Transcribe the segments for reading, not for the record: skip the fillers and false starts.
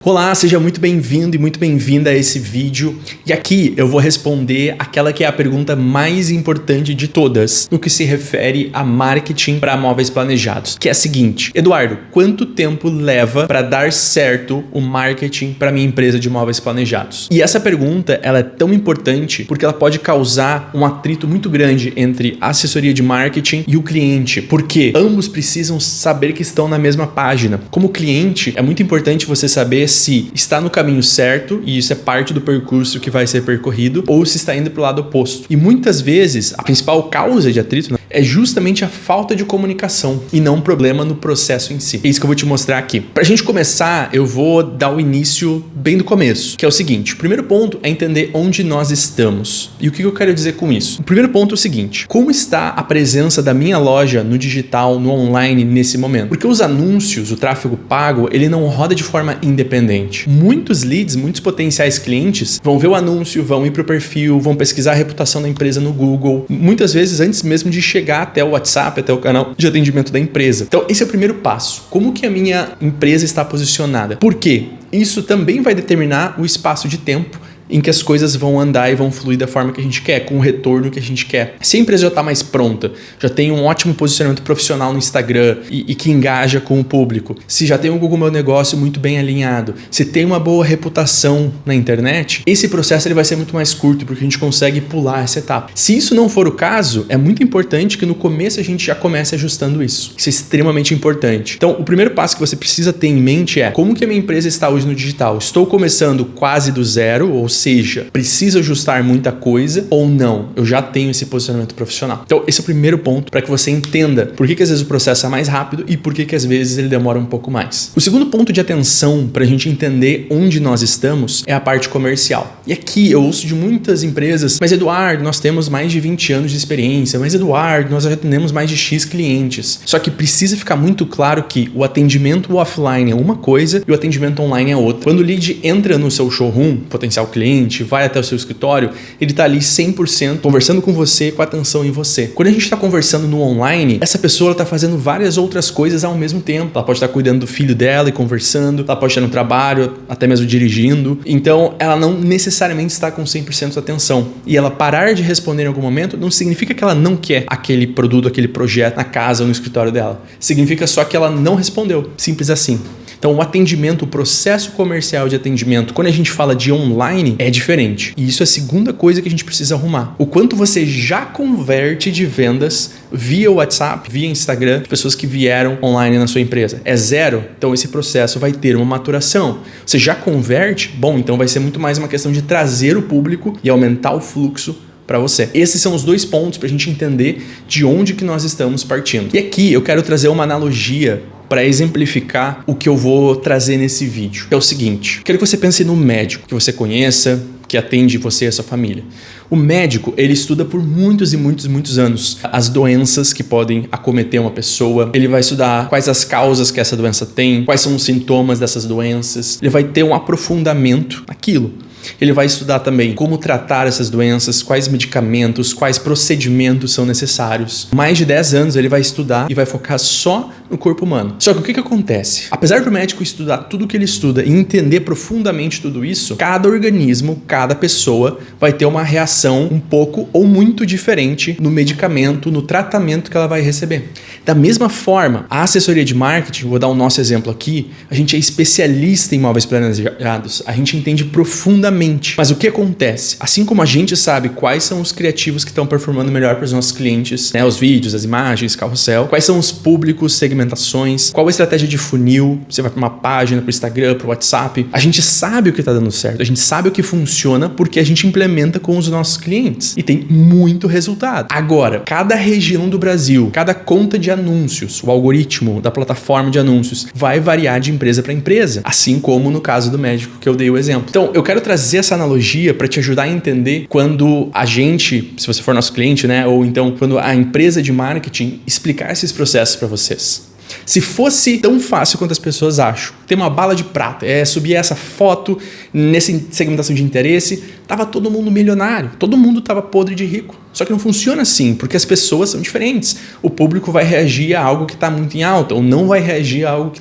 Olá, seja muito bem-vindo e muito bem-vinda a esse vídeo. E aqui eu vou responder aquela que é a pergunta mais importante de todas no que se refere a marketing para móveis planejados, que é a seguinte: Eduardo, quanto tempo leva para dar certo o marketing para minha empresa de móveis planejados? E essa pergunta, ela é tão importante porque ela pode causar um atrito muito grande entre a assessoria de marketing e o cliente, porque ambos precisam saber que estão na mesma página. Como cliente, é muito importante você saber se está no caminho certo, e isso é parte do percurso que vai ser percorrido, ou se está indo para o lado oposto. E muitas vezes, a principal causa de atrito é justamente a falta de comunicação e não um problema no processo em si. É isso que eu vou te mostrar aqui. Para a gente começar, eu vou dar o início bem do começo, que é o seguinte: o primeiro ponto é entender onde nós estamos. E o que eu quero dizer com isso? O primeiro ponto é o seguinte: como está a presença da minha loja no digital, no online, nesse momento? Porque os anúncios, o tráfego pago, ele não roda de forma independente. Muitos leads, muitos potenciais clientes vão ver o anúncio, vão ir para o perfil, vão pesquisar a reputação da empresa no Google, muitas vezes antes mesmo de chegar até o WhatsApp, até o canal de atendimento da empresa. Então esse é o primeiro passo. Como que a minha empresa está posicionada? Por quê? Isso também vai determinar o espaço de tempo em que as coisas vão andar e vão fluir da forma que a gente quer, com o retorno que a gente quer. Se a empresa já está mais pronta, já tem um ótimo posicionamento profissional no Instagram e que engaja com o público, se já tem um Google Meu Negócio muito bem alinhado, se tem uma boa reputação na internet, esse processo ele vai ser muito mais curto, porque a gente consegue pular essa etapa. Se isso não for o caso, é muito importante que no começo a gente já comece ajustando isso. Isso é extremamente importante. Então, o primeiro passo que você precisa ter em mente é: como que a minha empresa está hoje no digital? Estou começando quase do zero, ou seja, preciso ajustar muita coisa, ou não? Eu já tenho esse posicionamento profissional. Então, esse é o primeiro ponto para que você entenda por que às vezes o processo é mais rápido e por que às vezes ele demora um pouco mais. O segundo ponto de atenção para a gente entender onde nós estamos é a parte comercial. E aqui eu ouço de muitas empresas: mas Eduardo, nós temos mais de 20 anos de experiência, mas Eduardo, nós já atendemos mais de X clientes. Só que precisa ficar muito claro que o atendimento offline é uma coisa e o atendimento online é outra. Quando o lead entra no seu showroom, potencial cliente, vai até o seu escritório, ele está ali 100% conversando com você, com atenção em você. Quando a gente está conversando no online, essa pessoa está fazendo várias outras coisas ao mesmo tempo. Ela pode estar cuidando do filho dela e conversando, ela pode estar no trabalho, até mesmo dirigindo. Então, ela não necessariamente está com 100% de atenção. E ela parar de responder em algum momento não significa que ela não quer aquele produto, aquele projeto na casa ou no escritório dela. Significa só que ela não respondeu. Simples assim. Então, o atendimento, o processo comercial de atendimento, quando a gente fala de online, é diferente. E isso é a segunda coisa que a gente precisa arrumar. O quanto você já converte de vendas via WhatsApp, via Instagram, de pessoas que vieram online na sua empresa. É zero? Então, esse processo vai ter uma maturação. Você já converte? Bom, então vai ser muito mais uma questão de trazer o público e aumentar o fluxo para você. Esses são os dois pontos para a gente entender de onde que nós estamos partindo. E aqui eu quero trazer uma analogia para exemplificar o que eu vou trazer nesse vídeo. É o seguinte: quero que você pense no médico que você conheça, que atende você e a sua família. O médico, ele estuda por muitos e muitos anos as doenças que podem acometer uma pessoa. Ele vai estudar quais as causas que essa doença tem, quais são os sintomas dessas doenças. Ele vai ter um aprofundamento naquilo. Ele vai estudar também como tratar essas doenças, quais medicamentos, quais procedimentos são necessários. Mais de 10 anos ele vai estudar e vai focar só no corpo humano. Só que o que acontece? Apesar do médico estudar tudo o que ele estuda e entender profundamente tudo isso, cada organismo, cada pessoa vai ter uma reação um pouco ou muito diferente no medicamento, no tratamento que ela vai receber. Da mesma forma, a assessoria de marketing, vou dar o nosso exemplo aqui, a gente é especialista em móveis planejados, a gente entende profundamente. Mas o que acontece? Assim como a gente sabe quais são os criativos que estão performando melhor para os nossos clientes, né? Os vídeos, as imagens, carrossel, quais são os públicos, segmentações, qual a estratégia de funil, você vai para uma página, para o Instagram, para o WhatsApp, a gente sabe o que está dando certo, a gente sabe o que funciona porque a gente implementa com os nossos clientes e tem muito resultado. Agora, cada região do Brasil, cada conta de anúncios, o algoritmo da plataforma de anúncios vai variar de empresa para empresa, assim como no caso do médico que eu dei o exemplo. Então, eu quero trazer essa analogia para te ajudar a entender quando a gente, se você for nosso cliente, né, ou então quando a empresa de marketing explicar esses processos para vocês. Se fosse tão fácil quanto as pessoas acham, ter uma bala de prata, subir essa foto nessa segmentação de interesse, tava todo mundo milionário, todo mundo tava podre de rico. Só que não funciona assim, porque as pessoas são diferentes. O público vai reagir a algo que está muito em alta, ou não vai reagir a algo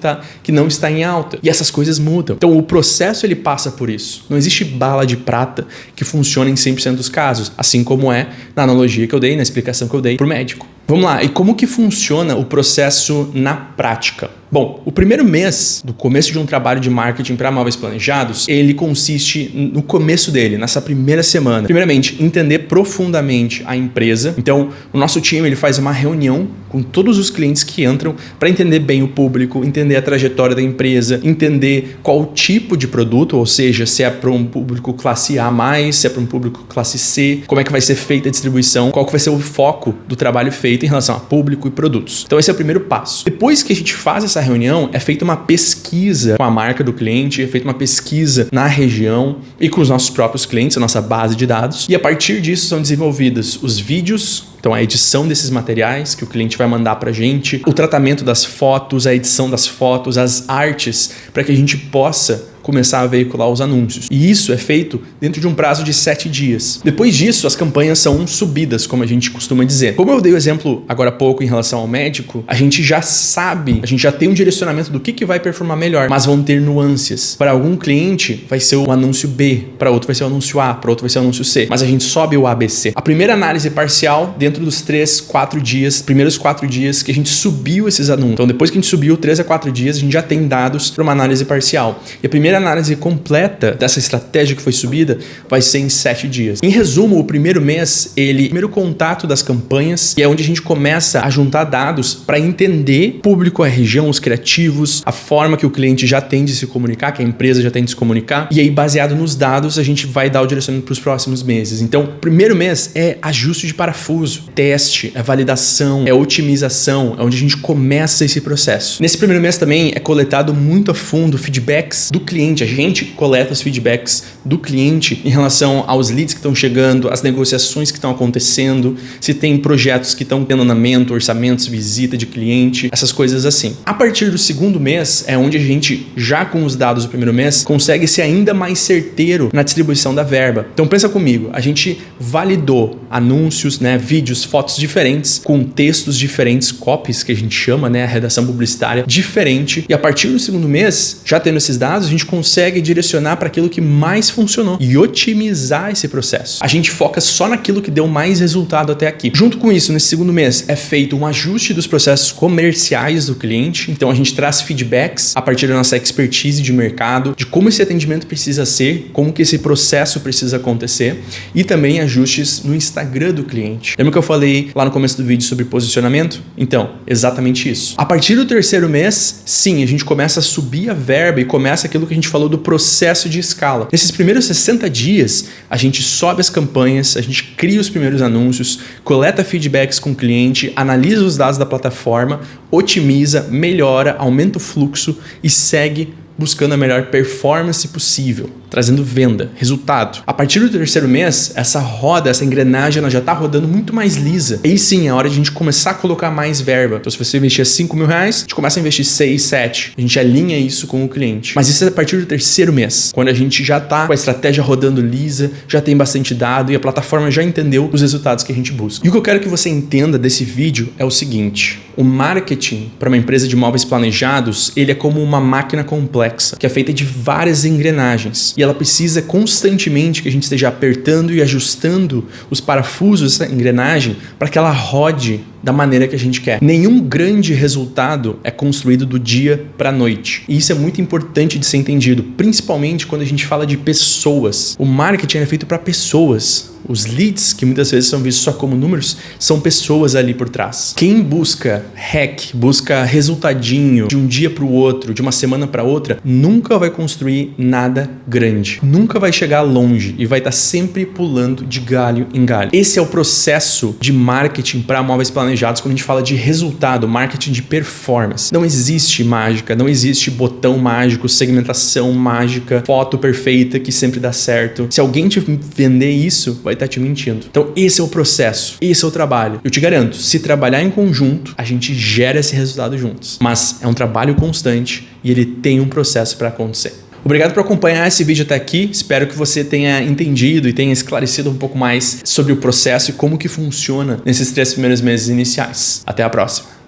que não está em alta. E essas coisas mudam. Então o processo ele passa por isso. Não existe bala de prata que funcione em 100% dos casos, assim como é na analogia que eu dei, na explicação que eu dei para o médico. Vamos lá, e como que funciona o processo na prática? Bom, o primeiro mês do começo de um trabalho de marketing para móveis planejados, ele consiste no começo dele, nessa primeira semana. Primeiramente, entender profundamente a empresa. Então, o nosso time ele faz uma reunião com todos os clientes que entram para entender bem o público, entender a trajetória da empresa, entender qual tipo de produto, ou seja, se é para um público classe A+, se é para um público classe C, como é que vai ser feita a distribuição, qual que vai ser o foco do trabalho feito em relação a público e produtos. Então, esse é o primeiro passo. Depois que a gente faz essa reunião, é feita uma pesquisa com a marca do cliente, é feita uma pesquisa na região e com os nossos próprios clientes, a nossa base de dados. E a partir disso são desenvolvidos os vídeos, então a edição desses materiais que o cliente vai mandar pra gente, o tratamento das fotos, a edição das fotos, as artes, para que a gente possa começar a veicular os anúncios. E isso é feito dentro de um prazo de 7 dias. Depois disso, as campanhas são subidas, como a gente costuma dizer. Como eu dei o exemplo agora há pouco em relação ao médico, a gente já sabe, a gente já tem um direcionamento do que vai performar melhor, mas vão ter nuances. Para algum cliente vai ser o anúncio B, para outro vai ser o anúncio A, para outro vai ser o anúncio C, mas a gente sobe o ABC. A primeira análise parcial dentro dos 3, 4 dias, primeiros 4 dias que a gente subiu esses anúncios. Então depois que a gente subiu 3 a 4 dias, a gente já tem dados para uma análise parcial. E a primeira análise completa dessa estratégia que foi subida vai ser em 7 dias. Em resumo, o primeiro mês, primeiro contato das campanhas, e é onde a gente começa a juntar dados para entender o público, a região, os criativos, a forma que o cliente já tem de se comunicar, que a empresa já tem de se comunicar, e aí baseado nos dados a gente vai dar o direcionamento para os próximos meses. Então, o primeiro mês é ajuste de parafuso, teste, é validação, é otimização, é onde a gente começa esse processo. Nesse primeiro mês também é coletado muito a fundo feedbacks do cliente. A gente coleta os feedbacks do cliente em relação aos leads que estão chegando, as negociações que estão acontecendo, se tem projetos que estão tendo andamento, orçamentos, visita de cliente, essas coisas assim. A partir do segundo mês é onde a gente, já com os dados do primeiro mês, consegue ser ainda mais certeiro na distribuição da verba. Então pensa comigo, a gente validou anúncios, vídeos, fotos diferentes, com textos diferentes, copies que a gente chama, a redação publicitária diferente, e a partir do segundo mês, já tendo esses dados, a gente consegue direcionar para aquilo que mais funcionou e otimizar esse processo. A gente foca só naquilo que deu mais resultado até aqui. Junto com isso, nesse segundo mês, é feito um ajuste dos processos comerciais do cliente. Então, a gente traz feedbacks a partir da nossa expertise de mercado, de como esse atendimento precisa ser, como que esse processo precisa acontecer, e também ajustes no Instagram do cliente. Lembra que eu falei lá no começo do vídeo sobre posicionamento? Então, exatamente isso. A partir do terceiro mês, sim, a gente começa a subir a verba e começa aquilo que a gente falou do processo de escala. Nesses primeiros 60 dias, a gente sobe as campanhas, a gente cria os primeiros anúncios, coleta feedbacks com o cliente, analisa os dados da plataforma, otimiza, melhora, aumenta o fluxo e segue buscando a melhor performance possível, trazendo venda, resultado. A partir do terceiro mês, essa roda, essa engrenagem, ela já está rodando muito mais lisa. E sim, é hora de a gente começar a colocar mais verba. Então, se você investir R$5.000, a gente começa a investir 6, 7. A gente alinha isso com o cliente. Mas isso é a partir do terceiro mês, quando a gente já está com a estratégia rodando lisa, já tem bastante dado e a plataforma já entendeu os resultados que a gente busca. E o que eu quero que você entenda desse vídeo é o seguinte: o marketing para uma empresa de móveis planejados, ele é como uma máquina complexa, que é feita de várias engrenagens. E ela precisa constantemente que a gente esteja apertando e ajustando os parafusos dessa engrenagem para que ela rode da maneira que a gente quer. Nenhum grande resultado é construído do dia para a noite. E isso é muito importante de ser entendido, principalmente quando a gente fala de pessoas. O marketing é feito para pessoas. Os leads, que muitas vezes são vistos só como números, são pessoas ali por trás. Quem busca hack, busca resultadinho de um dia para o outro, de uma semana para outra, nunca vai construir nada grande. Nunca vai chegar longe e vai estar sempre pulando de galho em galho. Esse é o processo de marketing para móveis planejados planejados quando a gente fala de resultado, marketing de performance. Não existe mágica, não existe botão mágico, segmentação mágica, foto perfeita que sempre dá certo. Se alguém te vender isso, vai estar te mentindo. Então esse é o processo, esse é o trabalho. Eu te garanto, se trabalhar em conjunto, a gente gera esse resultado juntos. Mas é um trabalho constante e ele tem um processo para acontecer. Obrigado por acompanhar esse vídeo até aqui. Espero que você tenha entendido e tenha esclarecido um pouco mais sobre o processo e como que funciona nesses 3 primeiros meses iniciais. Até a próxima.